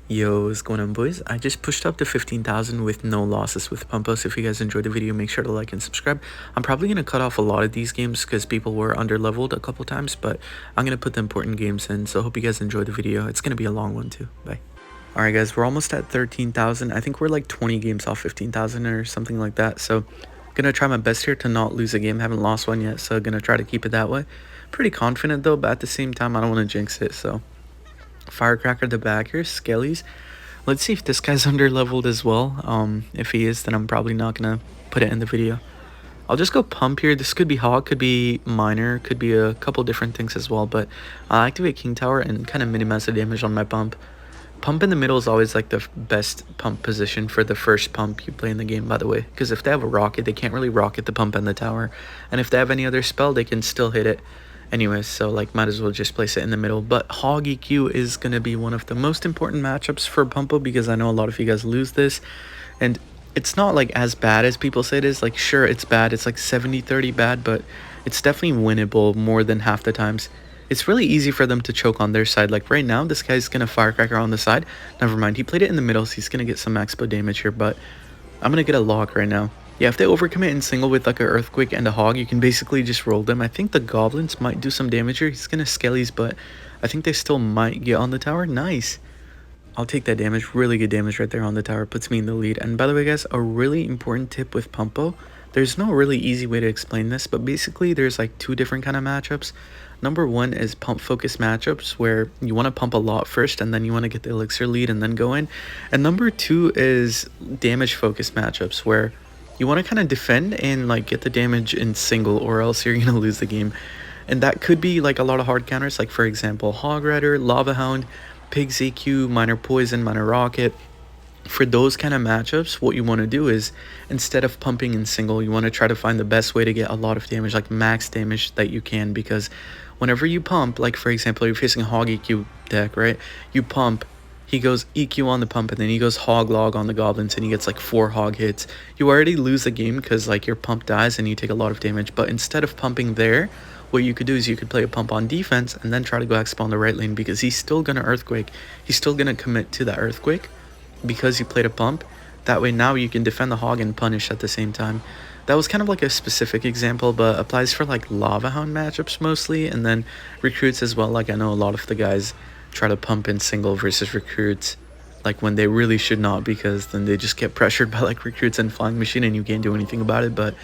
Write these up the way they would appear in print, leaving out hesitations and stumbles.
Yo, what's going on, boys? I just pushed up to 15,000 with no losses with Pumpo, so if you guys enjoyed the video, make sure to like and subscribe. I'm probably going to cut off a lot of these games because people were under-leveled a couple times, but I'm going to put the important games in, so hope you guys enjoyed the video. It's going to be a long one, too. Bye. Alright, guys, we're almost at 13,000. I think we're like 20 games off 15,000 or something like that, so gonna try my best here to not lose a game. Haven't lost one yet, so gonna try to keep it that way. Pretty confident, though, but at the same time, I don't want to jinx it, so... Firecracker the back here, Skellies. Let's see if this guy's underleveled as well. If he is, then I'm probably not gonna put it in the video. I'll just go pump here. This could be hog, could be miner, could be a couple different things as well, but I'll activate king tower and kind of minimize the damage on my pump. Pump in the middle is always like the best pump position for the first pump you play in the game, by the way, because if they have a rocket, they can't really rocket the pump and the tower, and if they have any other spell, they can still hit it. Anyways, so like might as well just place it in the middle. But Hog EQ is going to be one of the most important matchups for Pumpo because I know a lot of you guys lose this. And it's not like as bad as people say it is. Like sure, it's bad. It's like 70-30 bad, but it's definitely winnable more than half the times. It's really easy for them to choke on their side. Like right now, this guy's going to Firecracker on the side. Never mind, he played it in the middle, so he's going to get some expo damage here. But I'm going to get a lock right now. Yeah, if they overcommit in single with like an Earthquake and a Hog, you can basically just roll them. I think the Goblins might do some damage here. He's going to Skellies, but I think they still might get on the tower. Nice. I'll take that damage. Really good damage right there on the tower. Puts me in the lead. And by the way, guys, a really important tip with Pumpo. There's no really easy way to explain this, but basically there's like two different kind of matchups. Number one is pump focus matchups where you want to pump a lot first and then you want to get the elixir lead and then go in. And number two is damage focus matchups where you want to kind of defend and like get the damage in single or else you're going to lose the game. And that could be like a lot of hard counters, like for example, Hog Rider, Lava Hound, Pig's EQ, Minor Poison, Minor Rocket. For those kind of matchups, what you want to do is instead of pumping in single, you want to try to find the best way to get a lot of damage, like max damage that you can, because whenever you pump, like for example, you're facing a Hog EQ deck, right? You pump, he goes EQ on the pump, and then he goes Hog Log on the Goblins, and he gets like 4 Hog hits. You already lose the game because like your pump dies and you take a lot of damage, but instead of pumping there, what you could do is you could play a pump on defense and then try to go expo on the right lane because he's still going to Earthquake. He's still going to commit to that Earthquake because you played a pump. That way now you can defend the Hog and punish at the same time. That was kind of like a specific example, but applies for like Lava Hound matchups mostly, and then recruits as well. Like I know a lot of the guys try to pump in single versus recruits, like when they really should not, because then they just get pressured by like recruits and flying machine and you can't do anything about it. But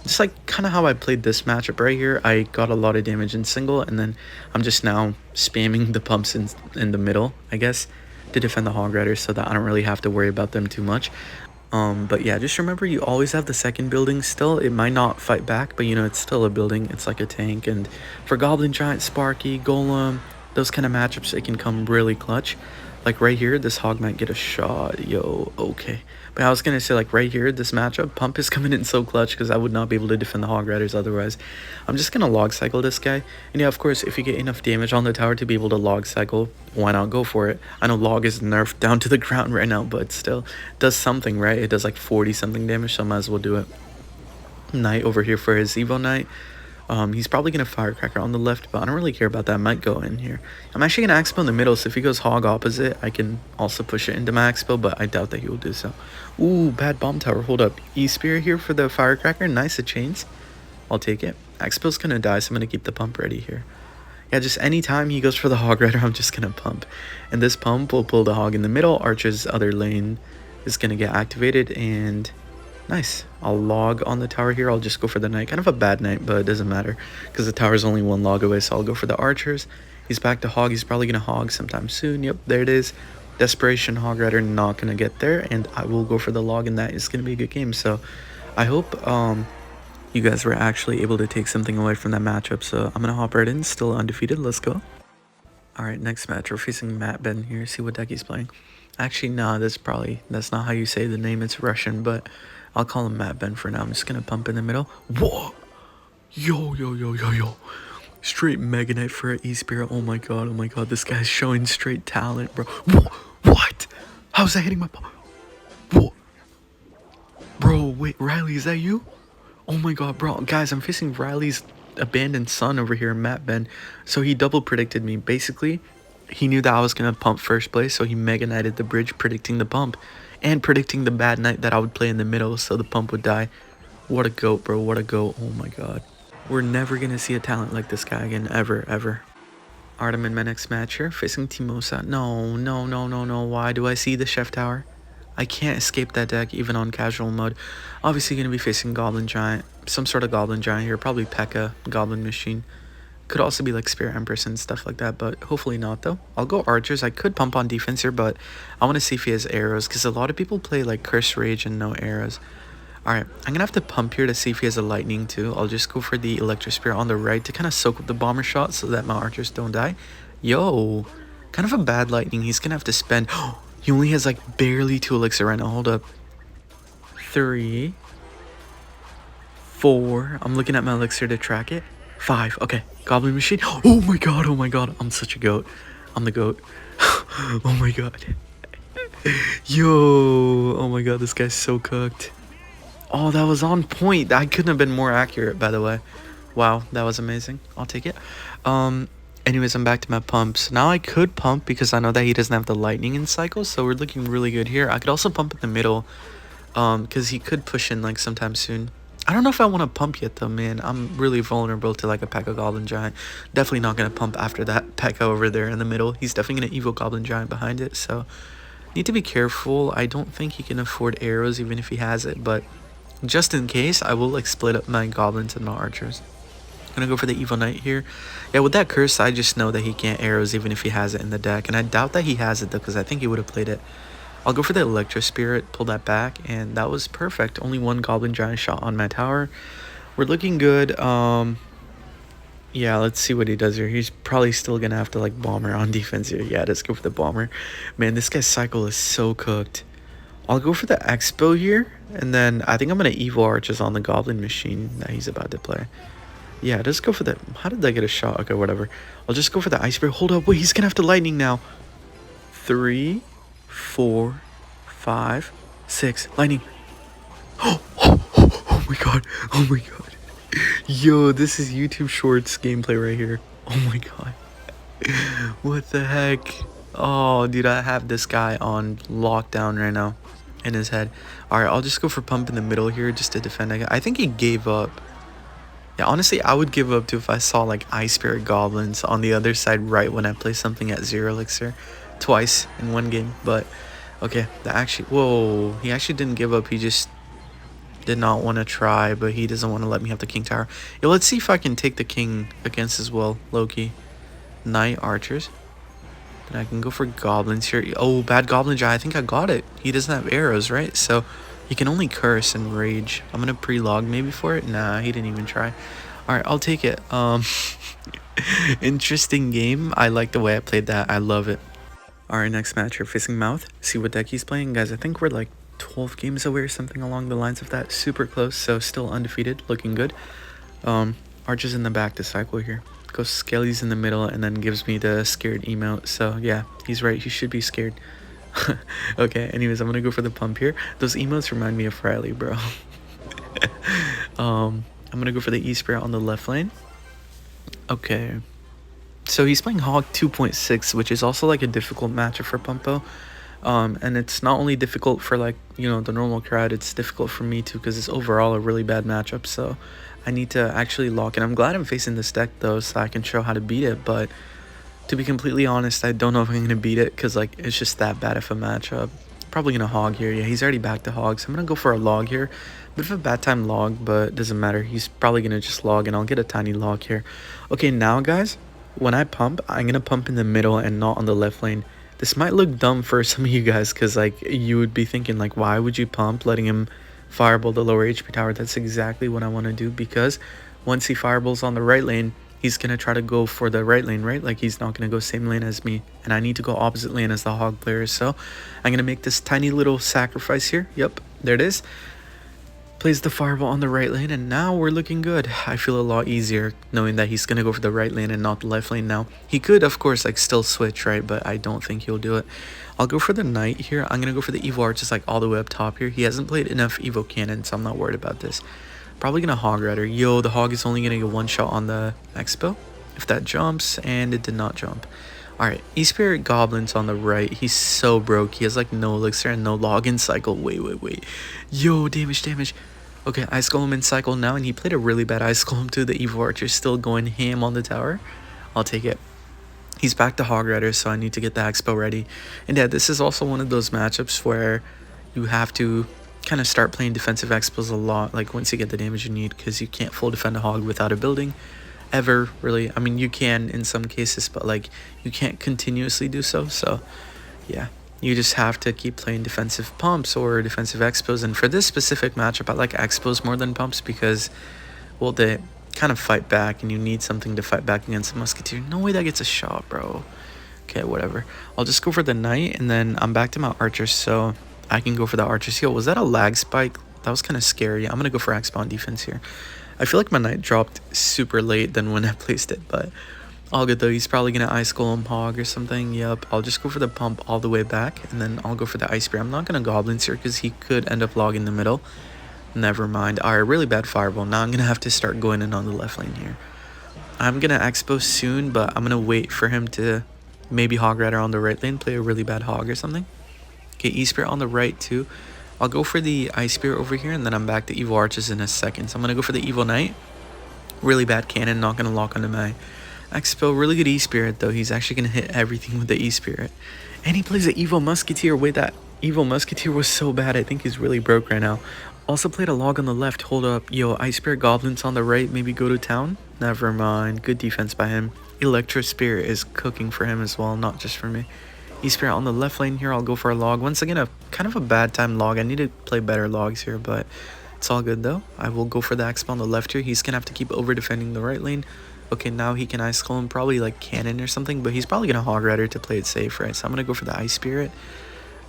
just like kind of how I played this matchup right here, I got a lot of damage in single, and then I'm just now spamming the pumps in the middle, I guess, to defend the Hog Riders so that I don't really have to worry about them too much. But yeah, just remember you always have the second building still. It might not fight back, but you know, it's still a building. It's like a tank. And for Goblin, Giant, Sparky, Golem, those kind of matchups, it can come really clutch. Like right here, this Hog might get a shot. Yo, okay. But I was going to say, like right here, this matchup, Pump is coming in so clutch because I would not be able to defend the Hog Riders otherwise. I'm just going to log cycle this guy. And yeah, of course, if you get enough damage on the tower to be able to log cycle, why not go for it? I know log is nerfed down to the ground right now, but still does something, right? It does like 40 something damage, so I might as well do it. Knight over here for his Evo Knight. He's probably going to Firecracker on the left, but I don't really care about that. I might go in here. I'm actually going to Expo in the middle, so if he goes Hog opposite, I can also push it into my Expo, but I doubt that he will do so. Ooh, bad bomb tower. Hold up. E-Spear here for the Firecracker. Nice, it chains. I'll take it. Expo's going to die, so I'm going to keep the pump ready here. Yeah, just anytime he goes for the Hog Rider, I'm just going to pump. And this pump will pull the Hog in the middle. Archer's other lane is going to get activated, and... nice. I'll log on the tower here. I'll just go for the Knight. Kind of a bad Knight, but it doesn't matter because the tower is only 1 log away, so I'll go for the Archers. He's back to Hog. He's probably going to Hog sometime soon. Yep, there it is. Desperation Hog Rider not going to get there, and I will go for the log, and that is going to be a good game. So I hope you guys were actually able to take something away from that matchup. So I'm going to hop right in. Still undefeated. Let's go. Alright, next match. We're facing Matt Ben here. See what deck he's playing. Actually, nah, that's not how you say the name. It's Russian, but I'll call him Matt Ben for now. I'm just going to pump in the middle. Whoa! Yo, yo, yo, yo, yo. Straight Mega Knight for an E-Spirit. Oh my god, oh my god. This guy's showing straight talent, bro. Whoa! What? How's that hitting my... Whoa! Bro, wait, Riley, is that you? Oh my god, bro. Guys, I'm facing Riley's abandoned son over here, Matt Ben. So he double predicted me. Basically, He knew that I was going to pump first place, so he Mega Knighted the bridge, predicting the pump. And predicting the bad knight that I would play in the middle, so the pump would die. What a goat, bro. What a goat. Oh my god. We're never going to see a talent like this guy again, ever, ever. Alright, I'm in my next match here, facing Timosa. No, no, no, no, no. Why do I see the Chef Tower? I can't escape that deck, even on casual mode. Obviously going to be facing Goblin Giant. Some sort of Goblin Giant here. Probably P.E.K.K.A, Goblin Machine. Could also be like Spirit Empress and stuff like that, but hopefully not though. I'll go Archers. I could pump on defense here, but I want to see if he has arrows, because a lot of people play like Curse Rage and no arrows. Alright, I'm going to have to pump here to see if he has a lightning too. I'll just go for the Electro Spear on the right to kind of soak up the bomber shot so that my archers don't die. Yo, kind of a bad lightning. He's going to have to spend... he only has like barely 2 elixir right now. Hold up. 3, 4. I'm looking at my elixir to track it. 5. Okay, Goblin Machine. Oh my god, oh my god. I'm such a goat. I'm the goat. Oh my god. Yo, oh my god, this guy's so cooked. Oh, that was on point. I couldn't have been more accurate, by the way. Wow, that was amazing. I'll take it. Anyways, I'm back to my pumps. Now I could pump because I know that he doesn't have the lightning in cycle, so we're looking really good here. I could also pump in the middle, because he could push in like sometime soon. I don't know if I want to pump yet though, man. I'm really vulnerable to like a P.E.K.K.A Goblin Giant. Definitely not going to pump after that P.E.K.K.A over there in the middle. He's definitely going to Evo Goblin Giant behind it, so need to be careful. I don't think he can afford arrows even if he has it, but just in case, I will like split up my goblins and my archers. I'm gonna go for the Evil Knight here. Yeah, with that curse, I just know that he can't arrows even if he has it in the deck. And I doubt that he has it though, because I think he would have played it. I'll go for the Electro Spirit, pull that back, and that was perfect. Only 1 Goblin Giant shot on my tower. We're looking good. Yeah, let's see what he does here. He's probably still gonna have to like bomber on defense here. Yeah, let's go for the bomber. Man, this guy's cycle is so cooked. I'll go for the Expo here, and then I think I'm going to Evo Arches on the Goblin Machine that he's about to play. Yeah, let's go for the... How did I get a shot? Okay, whatever. I'll just go for the Ice Spear. Hold up, wait, he's going to have to Lightning now. 3, 4, 5, 6. Lightning. Oh my god. Oh my god. Yo, this is YouTube Shorts gameplay right here. Oh my god. What the heck? Oh, dude, I have this guy on lockdown right now in his head. Alright, I'll just go for pump in the middle here just to defend. I think he gave up. Yeah, honestly, I would give up too if I saw like Ice Spirit Goblins on the other side right when I play something at 0 elixir twice in one game. But okay, that actually... Whoa, he actually didn't give up. He just did not want to try, but he doesn't want to let me have the King Tower. Yeah, let's see if I can take the King against as well, Loki. Knight Archers. Then I can go for Goblins here. Oh, bad Goblin Giant. I think I got it. He doesn't have arrows, right? So he can only curse and rage. I'm going to pre-log maybe for it. Nah, he didn't even try. Alright, I'll take it. Interesting game. I like the way I played that. I love it. Alright, next match. You're facing Mouth. See what deck he's playing. Guys, I think we're like 12 games away or something along the lines of that. Super close, so still undefeated. Looking good. Archer's in the back to cycle here. Goes Skelly's in the middle and then gives me the scared emote. So yeah, he's right. He should be scared. Okay, anyways, I'm gonna go for the pump here. Those emotes remind me of Riley, bro. I'm gonna go for the E-Spirit on the left lane. Okay. So he's playing Hog 2.6, which is also like a difficult matchup for Pumpo. And it's not only difficult for like, you know, the normal crowd, it's difficult for me too because it's overall a really bad matchup. So I need to actually lock in. I'm glad I'm facing this deck though, so I can show how to beat it. But to be completely honest, I don't know if I'm going to beat it because like it's just that bad of a matchup. Probably going to hog here. Yeah, he's already back to hog, so I'm going to go for a log here. Bit of a bad time log, but it doesn't matter. He's probably going to just log and I'll get a tiny log here. Okay, now guys, when I pump, I'm going to pump in the middle and not on the left lane. This might look dumb for some of you guys because like you would be thinking like, why would you pump letting him fireball the lower HP tower? That's exactly what I want to do, because once he fireballs on the right lane, he's going to try to go for the right lane, right? Like he's not going to go same lane as me, and I need to go opposite lane as the hog player. So I'm going to make this tiny little sacrifice here. Yep, there it is. Plays the fireball on the right lane, and now we're looking good. I feel a lot easier knowing that he's going to go for the right lane and not the left lane now. He could, of course, like still switch, right? But I don't think he'll do it. I'll go for the knight here. I'm going to go for the Evo Arch, just like all the way up top here. He hasn't played enough Evo Cannon, so I'm not worried about this. Probably going to Hog Rider. Yo, the Hog is only going to get one shot on the Expo if that jumps, and it did not jump. Alright, E-Spirit Goblin's on the right. He's so broke. He has like no elixir and no login cycle. Wait. Yo, damage. Okay, Ice Golem in cycle now, and he played a really bad Ice Golem too. The Evil Archer still going ham on the tower. I'll take it. He's back to Hog Rider, so I need to get the Expo ready. And yeah, this is also one of those matchups where you have to kind of start playing defensive Expos a lot, like once you get the damage you need, because you can't full defend a Hog without a building. Ever, really. I mean, you can in some cases, but like you can't continuously do so. So yeah, you just have to keep playing defensive pumps or defensive Expos. And for this specific matchup, I like Expos more than pumps because, well, they kind of fight back, and you need something to fight back against a Musketeer. No way that gets a shot, bro. Okay, whatever. I'll just go for the Knight, and then I'm back to my Archers, so I can go for the Archers. Yo, was that a lag spike? That was kind of scary. I'm going to go for X-Spawn defense here. I feel like my Knight dropped super late than when I placed it, but all good though. He's probably going to Ice Golem Hog or something. Yep, I'll just go for the pump all the way back, and then I'll go for the Ice Spear. I'm not going to Goblins here because he could end up logging the middle. Never mind. Alright, really bad Fireball. Now I'm going to have to start going in on the left lane here. I'm going to Expo soon, but I'm going to wait for him to maybe Hog Rider on the right lane, play a really bad Hog or something. Okay, E-Spirit on the right too. I'll go for the Ice Spear over here, and then I'm back to Evil Arches in a second. So I'm going to go for the Evil Knight. Really bad cannon, not going to lock onto my Expo. Really good E-Spirit, though. He's actually going to hit everything with the E-Spirit. And he plays the Evil Musketeer. Wait, that Evil Musketeer was so bad. I think he's really broke right now. Also played a log on the left. Hold up. Yo, Ice Spirit Goblins on the right. Maybe go to town? Never mind. Good defense by him. Electro Spirit is cooking for him as well, not just for me. E-Spirit on the left lane here. I'll go for a log. Once again, a kind of a bad time log. I need to play better logs here, but it's all good though. I will go for the Expo on the left here. He's going to have to keep over defending the right lane. Okay, now he can Ice Golem, probably like Cannon or something, but he's probably going to Hog Rider to play it safe, right? So I'm going to go for the Ice Spirit.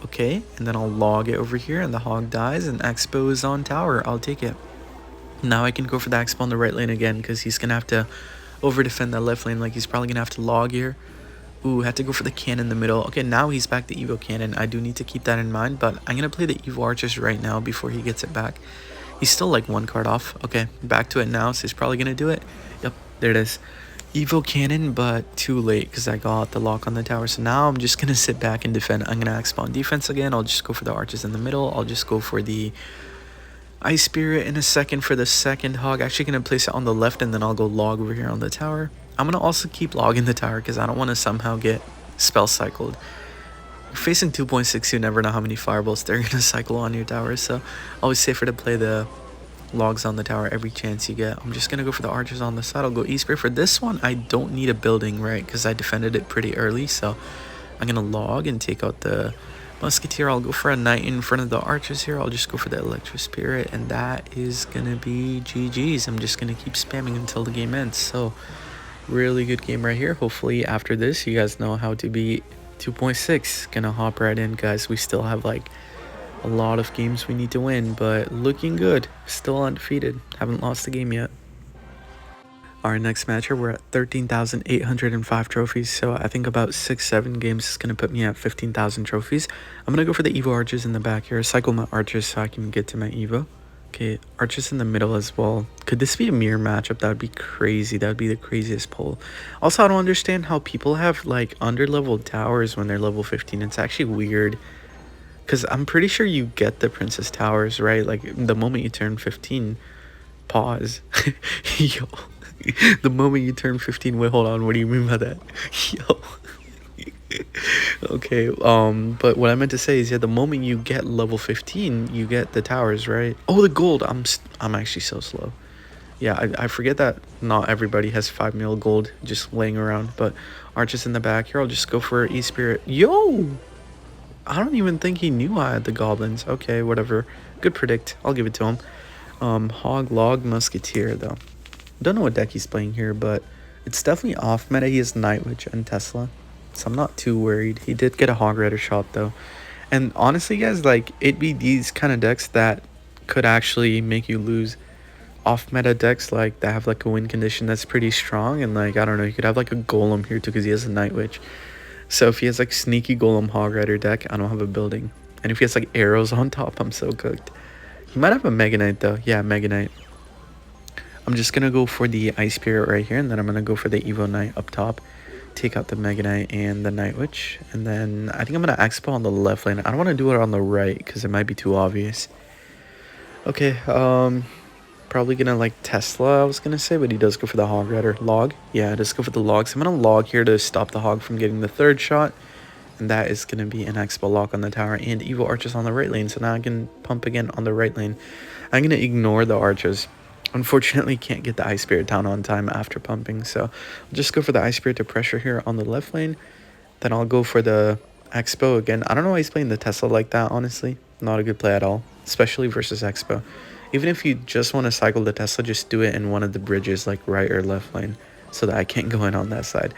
Okay, and then I'll log it over here, and the Hog dies, and Expo is on tower. I'll take it. Now I can go for the Expo on the right lane again, because he's going to have to over defend that left lane. Like, he's probably going to have to log here. Ooh, had to go for the cannon in the middle. Okay, now he's back to Evo Cannon. I do need to keep that in mind, but I'm going to play the Evo Archers right now before he gets it back. He's still like one card off. Okay, back to it now, so he's probably going to do it. Yep, there it is. Evo Cannon, but too late because I got the lock on the tower. So now I'm just going to sit back and defend. I'm going to X-Spawn defense again. I'll just go for the Archers in the middle. I'll just go for the Ice Spirit in a second for the second Hog. Actually going to place it on the left, and then I'll go log over here on the tower. I'm going to also keep logging the tower because I don't want to somehow get spell cycled. You're facing 2.6, you never know how many fireballs they're going to cycle on your tower. So always safer to play the logs on the tower every chance you get. I'm just going to go for the Archers on the side. I'll go E-Spirit. For this one, I don't need a building, right? Because I defended it pretty early. So I'm going to log and take out the Musketeer. I'll go for a Knight in front of the Archers here. I'll just go for the Electro Spirit. And that is going to be GG's. I'm just going to keep spamming until the game ends. So really good game right here. Hopefully after this you guys know how to beat 2.6. Gonna hop right in, guys. We still have like a lot of games we need to win, but looking good. Still undefeated. Haven't lost a game yet. Our next match here, we're at 13,805 trophies, so I think about 6-7 games is going to put me at 15,000 trophies. I'm going to go for the Evo Archers in the back here. Cycle my Archers so I can get to my Evo. Okay, Archers in the middle as well. Could this be a mirror matchup? That would be crazy. That would be the craziest pull. Also, I don't understand how people have like under-leveled towers when they're level 15. It's actually weird. Because I'm pretty sure you get the Princess Towers, right? Like, the moment you turn 15, pause. Yo. The moment you turn 15, wait, hold on. What do you mean by that? Yo. Okay, but what I meant to say is, yeah, the moment you get level 15, you get the towers, right? Oh, the gold. I'm actually so slow. Yeah, I forget that not everybody has 5 mil gold just laying around, but Archers in the back here. I'll just go for E-Spirit. Yo! I don't even think he knew I had the Goblins. Okay, whatever. Good predict. I'll give it to him. Hog, Log, Musketeer, though. Don't know what deck he's playing here, but it's definitely off meta. He has Night Witch and Tesla, so I'm not too worried. He did get a Hog Rider shot, though. And honestly, guys, like, it'd be these kind of decks that could actually make you lose. Off meta decks, like, that have, like, a win condition that's pretty strong. And, like, I don't know, you could have, like, a Golem here, too, because he has a Night Witch. So if he has, like, sneaky Golem Hog Rider deck, I don't have a building. And if he has, like, arrows on top, I'm so cooked. He might have a Mega Knight, though. Yeah, Mega Knight. I'm just going to go for the Ice Spirit right here, and then I'm going to go for the Evo Knight up top take out the Mega Knight and the Night Witch. And then I think I'm going to Expo on the left lane. I don't want to do it on the right because it might be too obvious. Okay, probably going to like Tesla, I was going to say, but he does go for the Hog Rider. Log? Yeah, just go for the Logs. I'm going to Log here to stop the Hog from getting the third shot. And that is going to be an Expo lock on the tower and Evil Archers on the right lane. So now I can pump again on the right lane. I'm going to ignore the Archers. Unfortunately, can't get the Ice Spirit down on time after pumping. So I'll just go for the Ice Spirit to pressure here on the left lane. Then I'll go for the Expo again. I don't know why he's playing the Tesla like that, honestly. Not a good play at all, especially versus Expo. Even if you just want to cycle the Tesla, just do it in one of the bridges, like right or left lane, so that I can't go in on that side.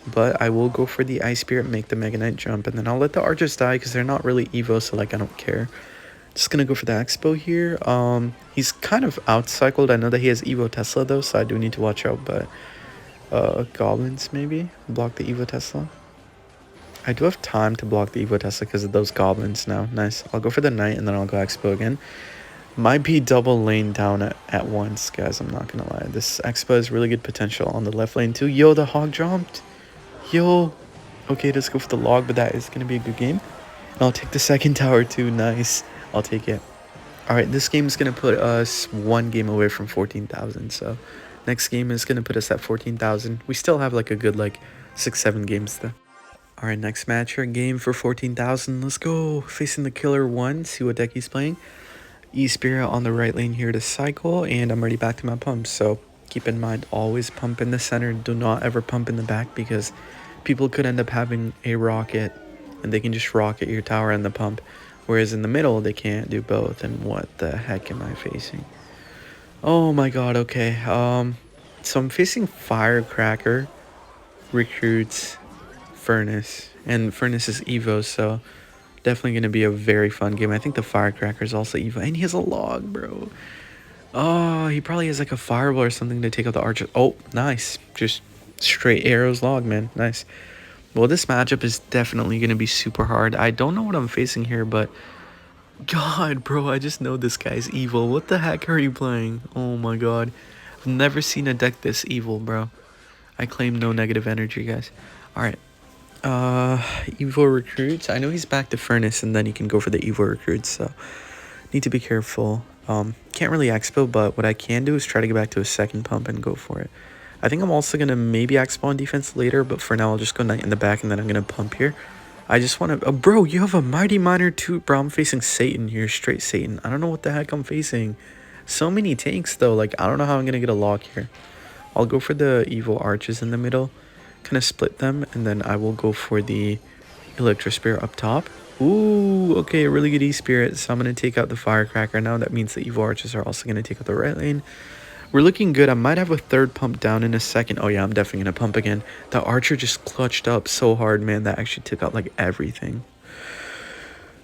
But I will go for the Ice Spirit, make the Mega Knight jump, and then I'll let the Archers die because they're not really Evo, so like I don't care. Just gonna go for the Expo here. He's kind of out-cycled. I know that he has Evo Tesla though, so I do need to watch out, but Goblins maybe? Block the Evo Tesla. I do have time to block the Evo Tesla because of those Goblins now. Nice. I'll go for the Knight and then I'll go Expo again. Might be double lane down at once, guys. I'm not gonna lie. This Expo has really good potential on the left lane too. Yo, the Hog jumped. Yo. Okay, let's go for the Log, but that is gonna be a good game. And I'll take the second tower too. Nice. I'll take it. Alright, this game is gonna put us one game away from 14,000. So next game is gonna put us at 14,000. We still have like a good like 6-7 games though. Alright, next match here, game for 14,000. Let's go. Facing the Killer 1, see what deck he's playing. E-Spirit on the right lane here to cycle, and I'm already back to my pumps. So keep in mind, always pump in the center. Do not ever pump in the back because people could end up having a rocket and they can just rocket your tower and the pump. Whereas in the middle, they can't do both. And what the heck am I facing? Oh my god, okay. So I'm facing Firecracker, Recruits, Furnace. And Furnace is Evo, so definitely going to be a very fun game. I think the Firecracker is also Evo. And he has a Log, bro. Oh, he probably has like a Fireball or something to take out the Archer. Oh, nice. Just straight arrows Log, man. Nice. Well, this matchup is definitely going to be super hard. I don't know what I'm facing here, but god, bro, I just know this guy's evil. What the heck are you playing? Oh my god. I've never seen a deck this evil, bro. I claim no negative energy, guys. Alright. Evo Recruits. I know he's back to Furnace, and then he can go for the Evo Recruits, so need to be careful. Can't really Expo, but what I can do is try to get back to a second pump and go for it. I think I'm also going to maybe Expo on defense later, but for now I'll just go Knight in the back, and then I'm going to pump here. I just want to... Oh, bro, you have a Mighty Miner too. Bro, I'm facing Satan here. Straight Satan. I don't know what the heck I'm facing. So many tanks, though. Like, I don't know how I'm going to get a lock here. I'll go for the Evil Arches in the middle. Kind of split them. And then I will go for the Electro Spirit up top. Ooh, okay. A really good E-Spirit. So I'm going to take out the Firecracker now. That means the Evil Arches are also going to take out the right lane. We're looking good. I might have a third pump down in a second. Oh, yeah, I'm definitely going to pump again. The Archer just clutched up so hard, man. That actually took out, like, everything.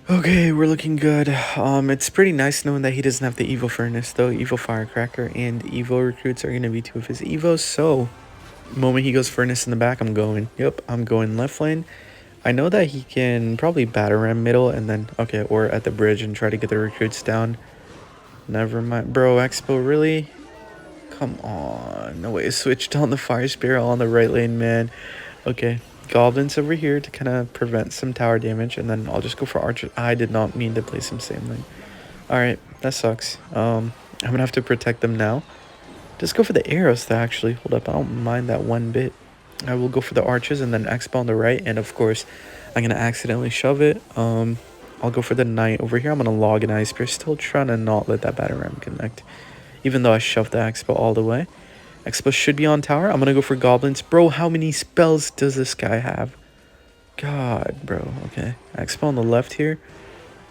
Okay, we're looking good. It's pretty nice knowing that he doesn't have the Evo Furnace, though. Evo Firecracker and Evo Recruits are going to be two of his Evos. So, the moment he goes Furnace in the back, I'm going. Yep, I'm going left lane. I know that he can probably Batarang middle and then... Okay, or at the bridge and try to get the Recruits down. Never mind. Bro, Expo, really? Come on. No way. Switched on the Fire Spirit on the right lane, man. Okay. Goblins over here to kind of prevent some tower damage. And then I'll just go for Archer. I did not mean to place him same lane. Alright. That sucks. I'm going to have to protect them now. Just go for the arrows, though, actually. Hold up. I don't mind that one bit. I will go for the Arches and then Expo on the right. And, of course, I'm going to accidentally shove it. I'll go for the Knight over here. I'm going to log an Ice Spear. Still trying to not let that Batarang connect. Even though I shoved the Expo all the way. Expo should be on tower. I'm going to go for Goblins. Bro, how many spells does this guy have? God, bro. Okay. Expo on the left here.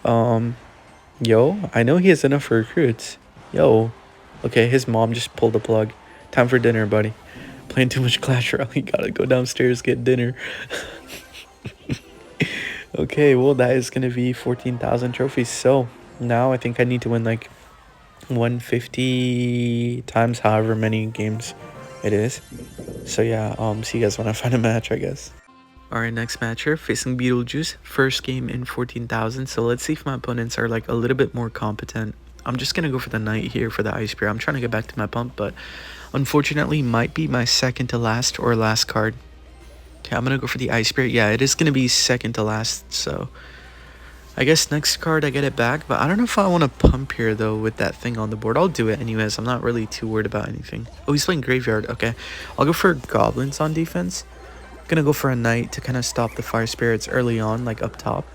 Yo, I know he has enough for Recruits. Yo. Okay, his mom just pulled the plug. Time for dinner, buddy. Playing too much Clash Royale. You gotta go downstairs, get dinner. Okay, well, that is going to be 14,000 trophies. So, now I think I need to win, like, 150 times however many games it is. So yeah, see you guys when I find a match, I guess. Alright, next match here, facing Beetlejuice. First game in 14,000. So let's see if my opponents are like a little bit more competent. I'm just gonna go for the Knight here for the Ice Spear. I'm trying to get back to my pump, but unfortunately might be my second to last or last card. Okay, I'm gonna go for the Ice Spirit. Yeah, it is gonna be second to last, so I guess next card I get it back, but I don't know if I want to pump here though with that thing on the board. I'll do it anyways. I'm not really too worried about anything. Oh, he's playing Graveyard. Okay, I'll go for Goblins on defense. Gonna go for a Knight to kind of stop the Fire Spirits early on, like up top.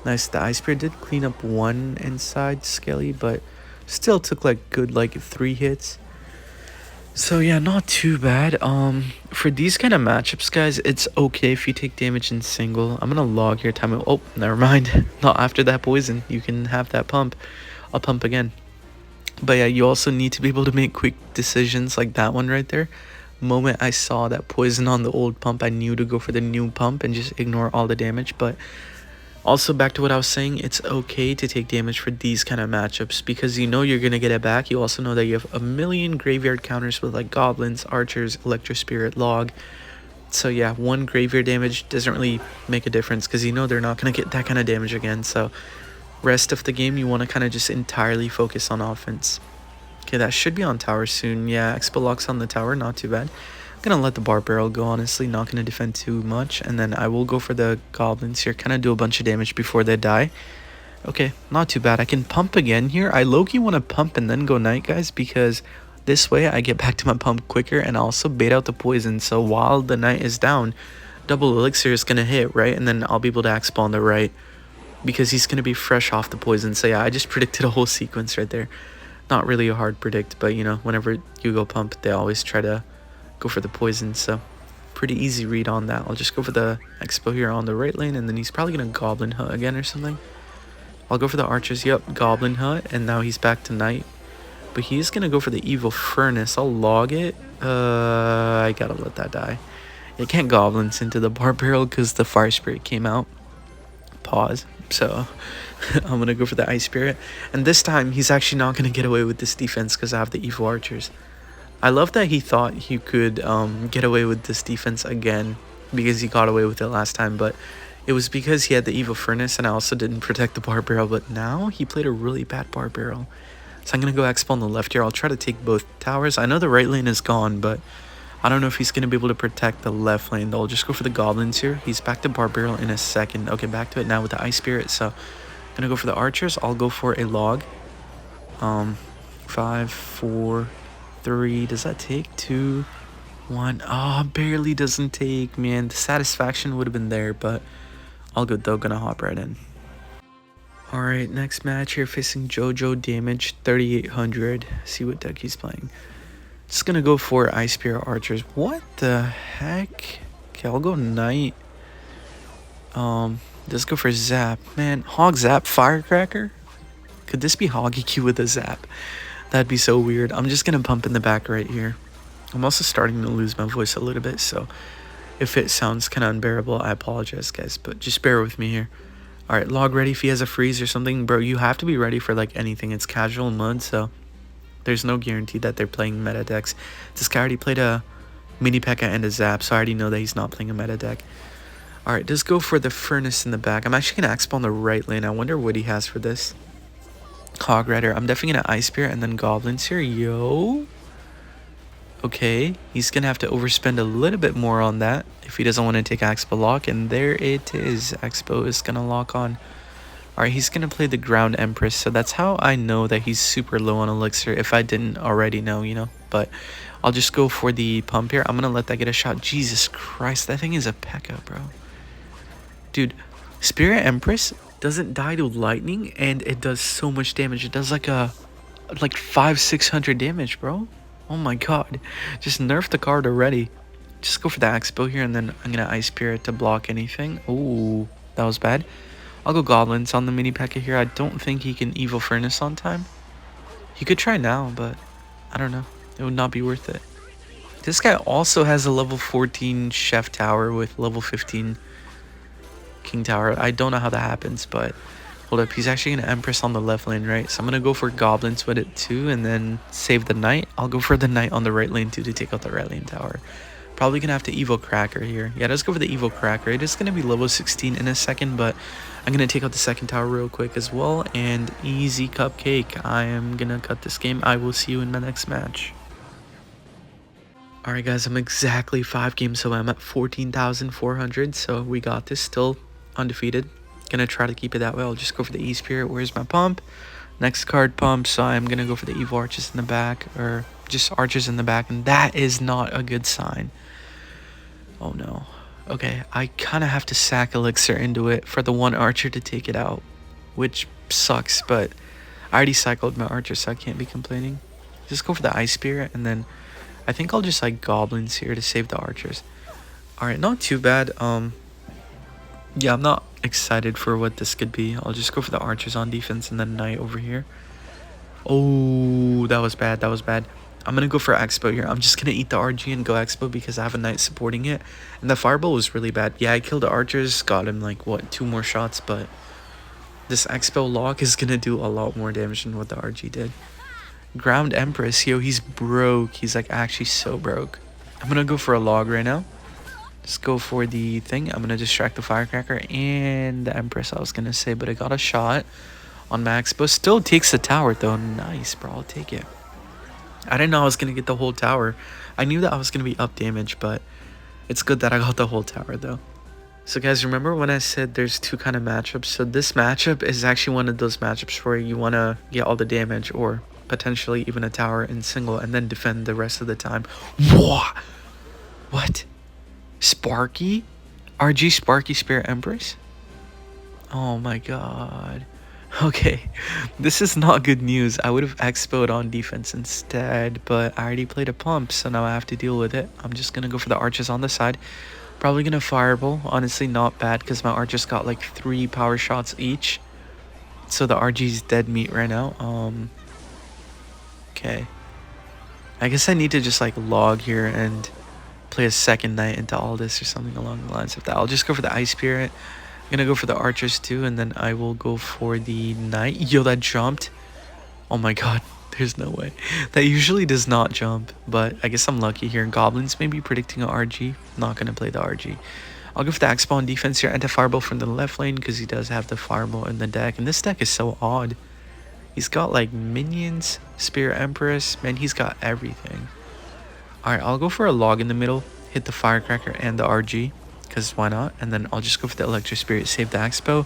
Nice. The Ice Spirit did clean up one inside Skelly, but still took like good like 3 hits. So yeah, not too bad. For these kind of matchups, guys, it's okay if you take damage in single. I'm gonna log here. Time. Oh, never mind. Not after that poison. You can have that pump. I'll pump again. But yeah, you also need to be able to make quick decisions like that one right there. Moment I saw that poison on the old pump, I knew to go for the new pump and just ignore all the damage. But also, back to what I was saying, it's okay to take damage for these kind of matchups because you know you're going to get it back. You also know that you have a million graveyard counters with like Goblins, Archers, Electro Spirit, Log. So yeah, one graveyard damage doesn't really make a difference because you know they're not going to get that kind of damage again. So rest of the game, you want to kind of just entirely focus on offense. Okay, that should be on tower soon. Yeah, Expo Lock's on the tower, not too bad. I'm gonna let the bar barrel go, honestly, not gonna defend too much, and then I will go for the goblins here, kind of do a bunch of damage before they die. Okay, not too bad. I can pump again here. I low-key want to pump and then go Knight, guys, because this way I get back to my pump quicker and also bait out the poison. So while the Knight is down, double elixir is gonna hit, right? And then I'll be able to Expo on the right because he's gonna be fresh off the poison. So yeah, I just predicted a whole sequence right there. Not really a hard predict, but you know, whenever you go pump, they always try to go for the poison, so pretty easy read on that. I'll just go for the Expo here on the right lane, and then he's probably gonna Goblin Hut again or something. I'll go for the Archers. Yep, Goblin Hut, and now he's back to Knight. But he's gonna go for the Evil Furnace. I'll log it. I gotta let that die. It can't Goblins into the Bar Barrel because the Fire Spirit came out. Pause. So I'm gonna go for the Ice Spirit, and this time he's actually not gonna get away with this defense because I have the Evil Archers. I love that he thought he could get away with this defense again because he got away with it last time, but it was because he had the Evil Furnace and I also didn't protect the Bar Barrel, but now he played a really bad Bar Barrel. So I'm going to go Expo on the left here. I'll try to take both towers. I know the right lane is gone, but I don't know if he's going to be able to protect the left lane. I'll just go for the Goblins here. He's back to Bar Barrel in a second. Okay, back to it now with the Ice Spirit. So I'm going to go for the Archers. I'll go for a Log. 5, 4... 3. Does that take? 2, 1. Oh, barely doesn't take, man. The satisfaction would have been there, but all good though. Gonna hop right in. Alright, next match here facing JoJo. Damage 3800. See what deck he's playing. Just gonna go for Ice Spirit Archers. What the heck? Okay, I'll go Knight. Let's go for Zap. Man, Hog Zap Firecracker? Could this be Hoggy Q with a Zap? That'd be so weird. I'm just going to pump in the back right here. I'm also starting to lose my voice a little bit, so if it sounds kind of unbearable, I apologize, guys, but just bear with me here. Alright, Log ready if he has a freeze or something. Bro, you have to be ready for, like, anything. It's casual mode, so there's no guarantee that they're playing meta decks. This guy already played a Mini P.E.K.K.A. and a Zap, so I already know that he's not playing a meta deck. Alright, let's go for the Furnace in the back. I'm actually going to Expo on the right lane. I wonder what he has for this. Hog Rider. I'm definitely gonna Ice Spirit and then Goblins here. Yo. Okay. He's gonna have to overspend a little bit more on that if he doesn't want to take Expo Lock. And there it is. Expo is gonna lock on. Alright, he's gonna play the Ground Empress. So that's how I know that he's super low on Elixir if I didn't already know, you know. But I'll just go for the pump here. I'm gonna let that get a shot. Jesus Christ, that thing is a P.E.K.K.A, bro. Dude, Spirit Empress doesn't die to lightning and it does so much damage. It does like 500-600 damage, bro. Oh my god, just nerf the card already. Just go for the Expo here and then I'm gonna Ice Spirit to block anything. Ooh, that was bad. I'll go Goblins on the Mini P.E.K.K.A here. I don't think he can Evil Furnace on time. He could try now, but I don't know, it would not be worth it. This guy also has a level 14 Chef Tower with level 15 King Tower. I don't know how that happens, but hold up, he's actually gonna Empress on the left lane, right? So I'm gonna go for Goblins with it too and then save the Knight. I'll go for the Knight on the right lane too to take out the right lane tower. Probably gonna have to Evil Cracker here. Yeah, let's go for the Evil Cracker. It is gonna be level 16 in a second, but I'm gonna take out the second tower real quick as well, and easy cupcake. I am gonna cut this game. I will see you in my next match. Alright guys, I'm exactly 5 games away. I'm at 14,400, so we got this, still undefeated. Gonna try to keep it that way. I'll just go for the E-Spirit. Where's my pump? Next card pump, so I'm gonna go for the Evil Arches in the back, or just Archers in the back, and that is not a good sign. Oh no. Okay, I kind of have to sack Elixir into it for the one Archer to take it out, which sucks, but I already cycled my Archer, so I can't be complaining. Just go for the Ice Spirit, and then I think I'll just like Goblins here to save the Archers. Alright, not too bad. Yeah, I'm not excited for what this could be. I'll just go for the Archers on defense and then Knight over here. Oh, that was bad. That was bad. I'm going to go for Expo here. I'm just going to eat the RG and go Expo because I have a Knight supporting it. And the Fireball was really bad. Yeah, I killed the Archers. Got him like, what, 2 more shots. But this Expo lock is going to do a lot more damage than what the RG did. Ground Empress. Yo, he's broke. He's like actually so broke. I'm going to go for a log right now. Just go for the thing. I'm going to distract the Firecracker and the Empress, I was going to say. But I got a shot on Max. But still takes the tower, though. Nice, bro. I'll take it. I didn't know I was going to get the whole tower. I knew that I was going to be up damage, but it's good that I got the whole tower, though. So, guys, remember when I said there's 2 kind of matchups? So, this matchup is actually one of those matchups where you want to get all the damage or potentially even a tower in single and then defend the rest of the time. What? Sparky? RG Sparky Spirit Empress? Oh my god. Okay, this is not good news. I would have expoed on defense instead, but I already played a pump, so now I have to deal with it. I'm just gonna go for the Archers on the side. Probably gonna Fireball. Honestly, not bad because my Archers got like 3 power shots each. So the RG's dead meat right now. Okay. I guess I need to just like log here and play a second Knight into all this or something along the lines of that. I'll just go for the Ice Spirit. I'm gonna go for the Archers too, and then I will go for the Knight. Yo, that jumped. Oh my god, there's no way. That usually does not jump, but I guess I'm lucky here. Goblins may be predicting an RG. Not gonna play the RG. I'll go for the X-Ball on defense here. Anti-Fireball from the left lane because he does have the Fireball in the deck. And this deck is so odd. He's got like minions, Spirit Empress. Man, he's got everything. Alright, I'll go for a log in the middle. Hit the Firecracker and the RG. Because why not? And then I'll just go for the Electric Spirit, save the Expo.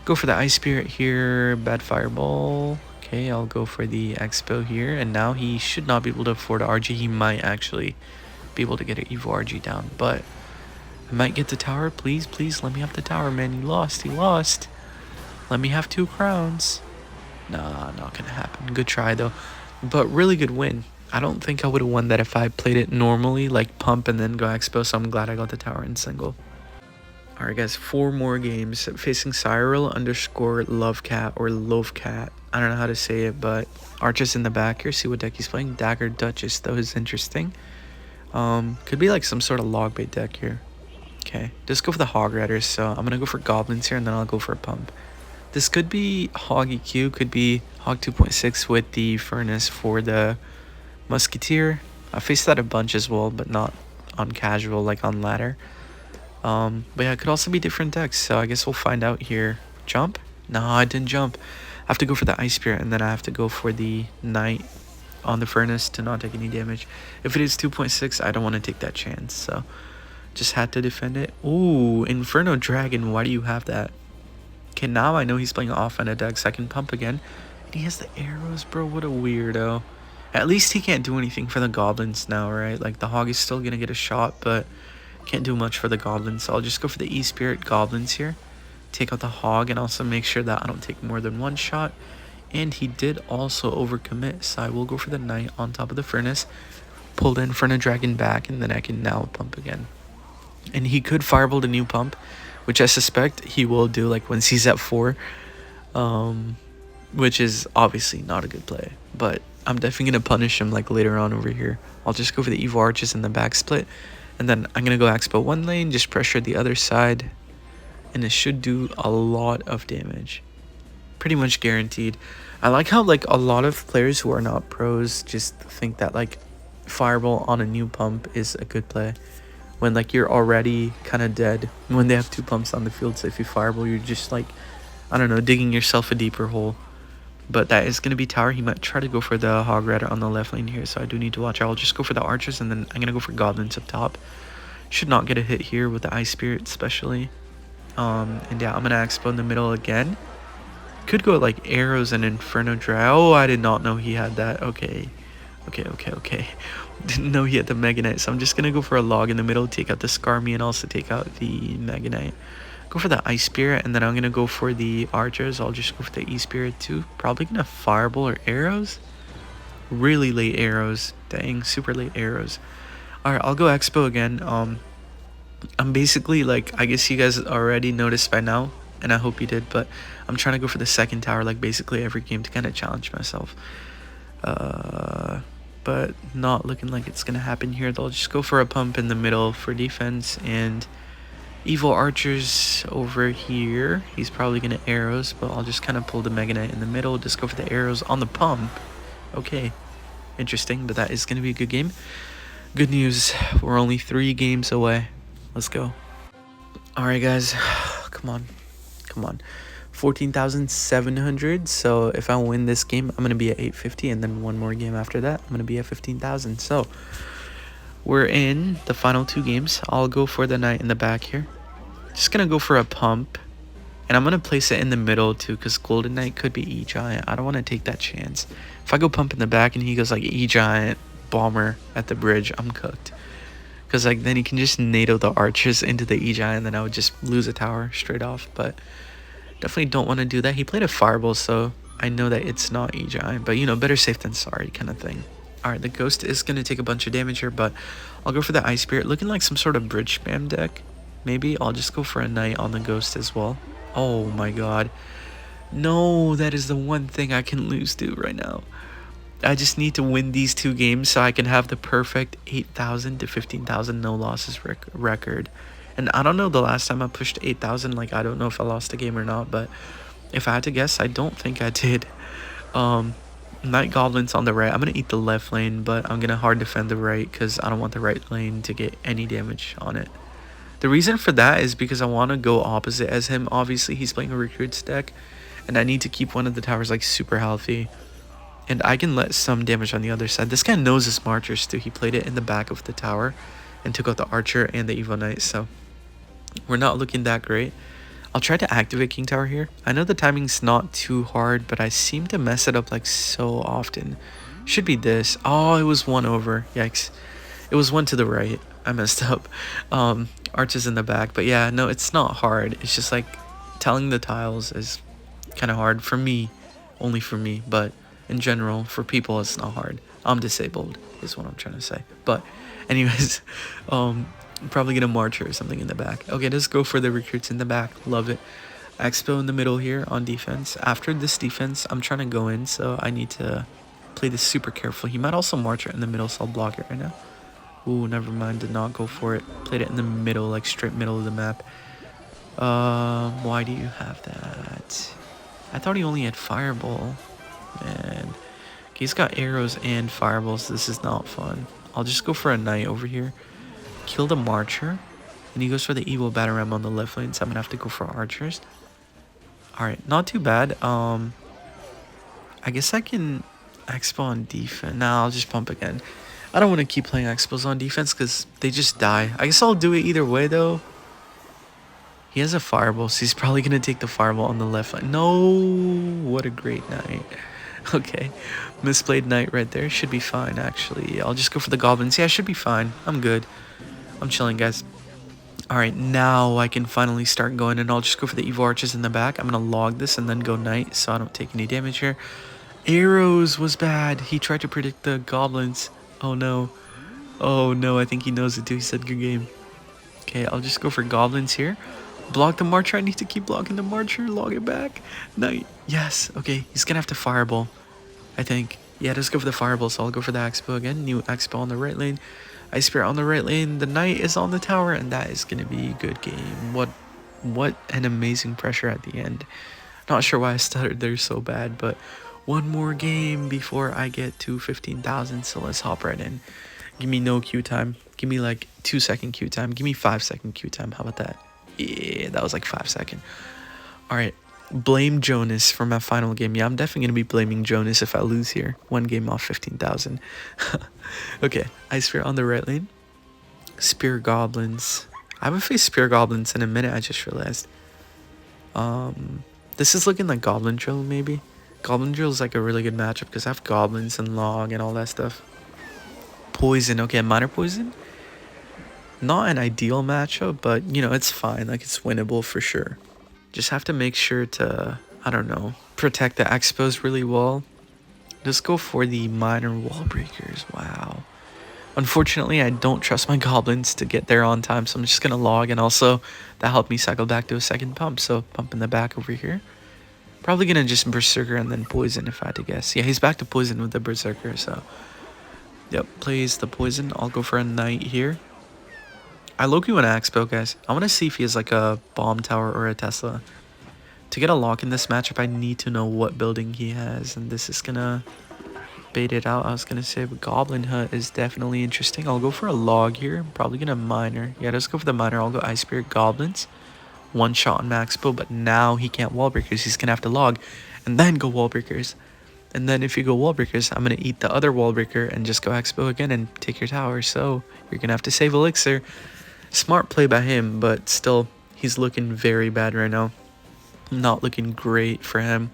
Go for the Ice Spirit here, bad Fireball. Okay, I'll go for the Expo here. And now he should not be able to afford RG. He might actually be able to get an Evo RG down. But I might get the tower. Please, please, let me have the tower, man. He lost. Let me have 2 crowns. Nah, not gonna happen. Good try, though. But really good win. I don't think I would have won that if I played it normally, like pump and then go Expo, so I'm glad I got the tower in single. Alright guys, 4 more games. Facing Cyril _ Lovecat or Lovecat. I don't know how to say it, but Archers in the back here. See what deck he's playing. Dagger Duchess, though, is interesting. Could be like some sort of log bait deck here. Okay, just go for the Hog Riders, so I'm going to go for Goblins here, and then I'll go for a pump. This could be Hog EQ, could be Hog 2.6 with the Furnace for the Musketeer. I faced that a bunch as well, but not on casual, like on ladder. But yeah, it could also be different decks, so I guess we'll find out here. Jump? No, I didn't jump. I have to go for the Ice Spirit, and then I have to go for the Knight on the Furnace to not take any damage. If it is 2.6, I don't want to take that chance, so just had to defend it. Ooh, Inferno Dragon, why do you have that? Okay, now I know he's playing off on a deck, so I can pump again. And he has the arrows, bro. What a weirdo. At least he can't do anything for the Goblins now, right? Like, the Hog is still going to get a shot, but can't do much for the Goblins. So I'll just go for the E-Spirit Goblins here. Take out the Hog and also make sure that I don't take more than 1 shot. And he did also overcommit, so I will go for the Knight on top of the Furnace. Pull the Inferno Dragon back, and then I can now pump again. And he could Fireball the new pump, which I suspect he will do, like, once he's at 4. Which is obviously not a good play, but I'm definitely going to punish him like later on over here. I'll just go for the Evo Arches in the back split, and then I'm going to go Expo 1 lane, just pressure the other side, and it should do a lot of damage. Pretty much guaranteed. I like how like a lot of players who are not pros just think that like Fireball on a new pump is a good play, when like you're already kind of dead when they have 2 pumps on the field. So if you Fireball, you're just like, I don't know, digging yourself a deeper hole. But that is going to be tower. He might try to go for the hog rider on the left lane here, so I do need to watch out. I'll just go for the archers, and then I'm going to go for goblins up top. Should not get a hit here with the ice spirit especially. And yeah, I'm going to expo in the middle again. Could go like arrows and inferno dry. Oh, I did not know he had that. Okay. Didn't know he had the Mega Knight, so I'm just going to go for a log in the middle, take out the Skarmy, and also take out the Mega Knight. Go for the Ice Spirit, and then I'm going to go for the Archers. I'll just go for the E-Spirit too. Probably going to Fireball or Arrows. Really late arrows. Dang, super late arrows. Alright, I'll go Expo again. I'm basically like, I guess you guys already noticed by now, and I hope you did, but I'm trying to go for the second tower like basically every game to kind of challenge myself. But not looking like it's gonna happen here. They'll just go for a pump in the middle for defense, and evil archers over here. He's probably gonna arrows, but I'll just kind of pull the Mega Knight in the middle, just go for the arrows on the pump. Okay, interesting, but that is gonna be a good game. Good news, we're only 3 games away. Let's go. Alright guys, come on. 14,700. So if I win this game, I'm gonna be at 850, and then one more game after that, I'm gonna be at 15,000. So we're in the final 2 games. I'll go for the knight in the back here. Just gonna go for a pump, and I'm gonna place it in the middle too, because golden knight could be e-giant. I don't want to take that chance. If I go pump in the back and he goes like e-giant bomber at the bridge, I'm cooked. Because like then he can just NATO the archers into the e-giant, and then I would just lose a tower straight off. But definitely don't want to do that. He played a fireball, so I know that it's not e-giant, but you know, better safe than sorry kind of thing. Alright, the ghost is going to take a bunch of damage here, but I'll go for the ice spirit. Looking like some sort of bridge spam deck. Maybe I'll just go for a knight on the ghost as well. Oh my god. No, that is the one thing I can lose to right now. I just need to win these 2 games so I can have the perfect 8,000 to 15,000 no losses record. And I don't know the last time I pushed 8,000, like I don't know if I lost a game or not, but if I had to guess, I don't think I did. Night Goblins on the right. I'm going to eat the left lane, but I'm going to hard defend the right because I don't want the right lane to get any damage on it. The reason for that is because I want to go opposite as him. Obviously, he's playing a recruits deck, and I need to keep one of the towers like super healthy. And I can let some damage on the other side. This guy knows his marchers too. He played it in the back of the tower and took out the archer and the evil knight, so we're not looking that great. I'll try to activate King Tower here. I know the timing's not too hard, but I seem to mess it up like so often. Should be this. Oh, it was 1 over. Yikes. It was 1 to the right. I messed up. Arches in the back. But yeah, no, it's not hard. It's just like telling the tiles is kind of hard for me. Only for me. But in general, for people, it's not hard. I'm disabled is what I'm trying to say. But anyways, probably gonna marcher or something in the back. Okay, let's go for the recruits in the back. Love it. Expo in the middle here on defense. After this defense, I'm trying to go in, so I need to play this super careful. He might also marcher in the middle, so I'll block it right now. Ooh, never mind. Did not go for it. Played it in the middle, like straight middle of the map. Why do you have that? I thought he only had fireball. Man. Okay, he's got arrows and fireballs. This is not fun. I'll just go for a knight over here. Kill the marcher, and he goes for the evil battle ram on the left lane, so I'm gonna have to go for archers. Alright, not too bad. I guess I can expo on defense. Nah, I'll just pump again. I don't want to keep playing expos on defense because they just die. I guess I'll do it either way though. He has a fireball, so he's probably gonna take the fireball on the left lane. No, what a great knight. Okay, misplayed knight right there. Should be fine actually. I'll just go for the goblins. Yeah, should be fine. I'm good. I'm chilling, guys. Alright, now I can finally start going, and I'll just go for the evil archers in the back. I'm going to log this and then go knight so I don't take any damage here. Arrows was bad. He tried to predict the goblins. Oh no. Oh no, I think he knows it too. He said good game. Okay, I'll just go for goblins here. Block the marcher. I need to keep blocking the marcher. Log it back. Knight. Yes. Okay, he's going to have to fireball, I think. Yeah, let's go for the fireball, so I'll go for the expo again. New expo on the right lane. Ice Spirit on the right lane. The knight is on the tower, and that is going to be a good game. What an amazing pressure at the end. Not sure why I stuttered there so bad, but one more game before I get to 15,000, so let's hop right in. Give me no queue time. Give me like 2-second queue time. Give me 5-second queue time. How about that? Yeah, that was like 5 seconds. Alright, Blame Jonas for my final game. Yeah, I'm definitely gonna be blaming Jonas if I lose here. 1 game off 15,000. Okay, Ice Spear on the right lane. Spear Goblins. I haven't faced Spear Goblins in a minute, I just realized. This is looking like Goblin Drill, maybe. Goblin Drill is like a really good matchup because I have Goblins and Log and all that stuff. Poison, okay, Minor Poison. Not an ideal matchup, but, you know, it's fine. Like, it's winnable for sure. Just have to make sure to, I don't know, protect the Expos really well. Just go for the Minor Wall Breakers. Wow. Unfortunately, I don't trust my Goblins to get there on time, so I'm just going to log, and also that helped me cycle back to a second pump, so pump in the back over here. Probably going to just Berserker and then Poison if I had to guess. Yeah, he's back to Poison with the Berserker, so... Yep, plays the Poison. I'll go for a Knight here. I low-key want to Expo, guys. I want to see if he has like a Bomb Tower or a Tesla. To get a lock in this matchup, I need to know what building he has, and this is going to... bait it out. I was gonna say, but Goblin Hut is definitely interesting. I'll go for a log here. I'm probably gonna Minor. Yeah, let's go for the Minor. I'll go Ice Spirit Goblins. One shot on Maxpo, but now he can't wall breakers. He's gonna have to log and then go wall breakers. And then if you go wall breakers, I'm gonna eat the other wall breaker and just go Expo again and take your tower. So you're gonna have to save Elixir. Smart play by him, but still, he's looking very bad right now. Not looking great for him.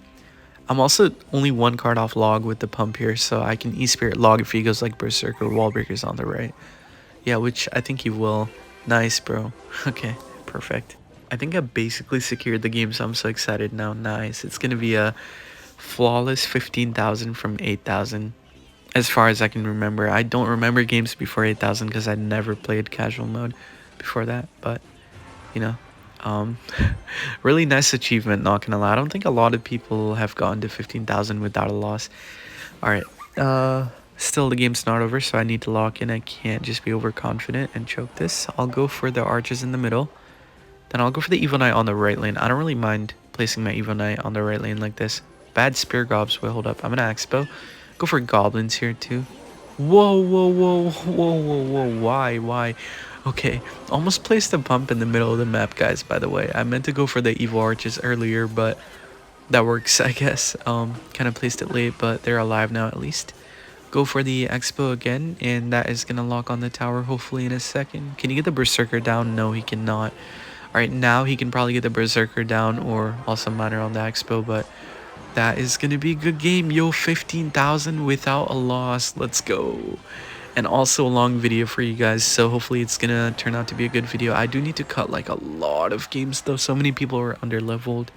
I'm also only 1 card off log with the pump here, so I can E-Spirit log if he goes like Berserker or Wall Breakers on the right. Yeah, which I think he will. Nice, bro. Okay, perfect. I think I basically secured the game, so I'm so excited now. Nice. It's going to be a flawless 15,000 from 8,000. As far as I can remember. I don't remember games before 8,000 because I never played casual mode before that, but, you know. Really nice achievement, not gonna lie. I don't think a lot of people have gotten to 15,000 without a loss. Alright, still the game's not over, so I need to lock in. I can't just be overconfident and choke this. I'll go for the archers in the middle. Then I'll go for the Evo Knight on the right lane. I don't really mind placing my Evo Knight on the right lane like this. Bad Spear Gobs. Wait, hold up. I'm gonna Expo. Go for Goblins here too. Whoa, whoa, whoa, whoa, whoa, whoa. Why? Okay, almost placed a pump in the middle of the map, guys, by the way. I meant to go for the Evo Arches earlier, but that works, I guess. Kind of placed it late, but they're alive now at least. Go for the Expo again, and that is going to lock on the tower hopefully in a second. Can he get the Berserker down? No, he cannot. Alright, now he can probably get the Berserker down, or also Minor on the Expo, but that is going to be a good game. Yo, 15,000 without a loss. Let's go. And also a long video for you guys, so hopefully it's gonna turn out to be a good video. I do need to cut like a lot of games though. So many people were under leveled,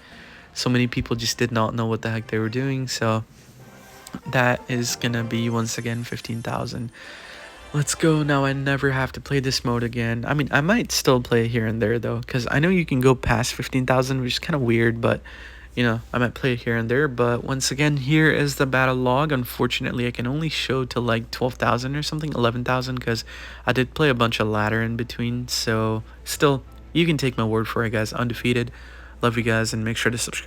so many people just did not know what the heck they were doing, so that is gonna be once again 15,000. Let's go. Now I never have to play this mode again. I mean, I might still play here and there though, because I know you can go past 15,000, which is kind of weird, but you know, I might play it here and there. But once again, here is the battle log. Unfortunately, I can only show to like 12,000 or something, 11,000, because I did play a bunch of ladder in between. So still, you can take my word for it, guys. Undefeated. Love you guys, and make sure to subscribe.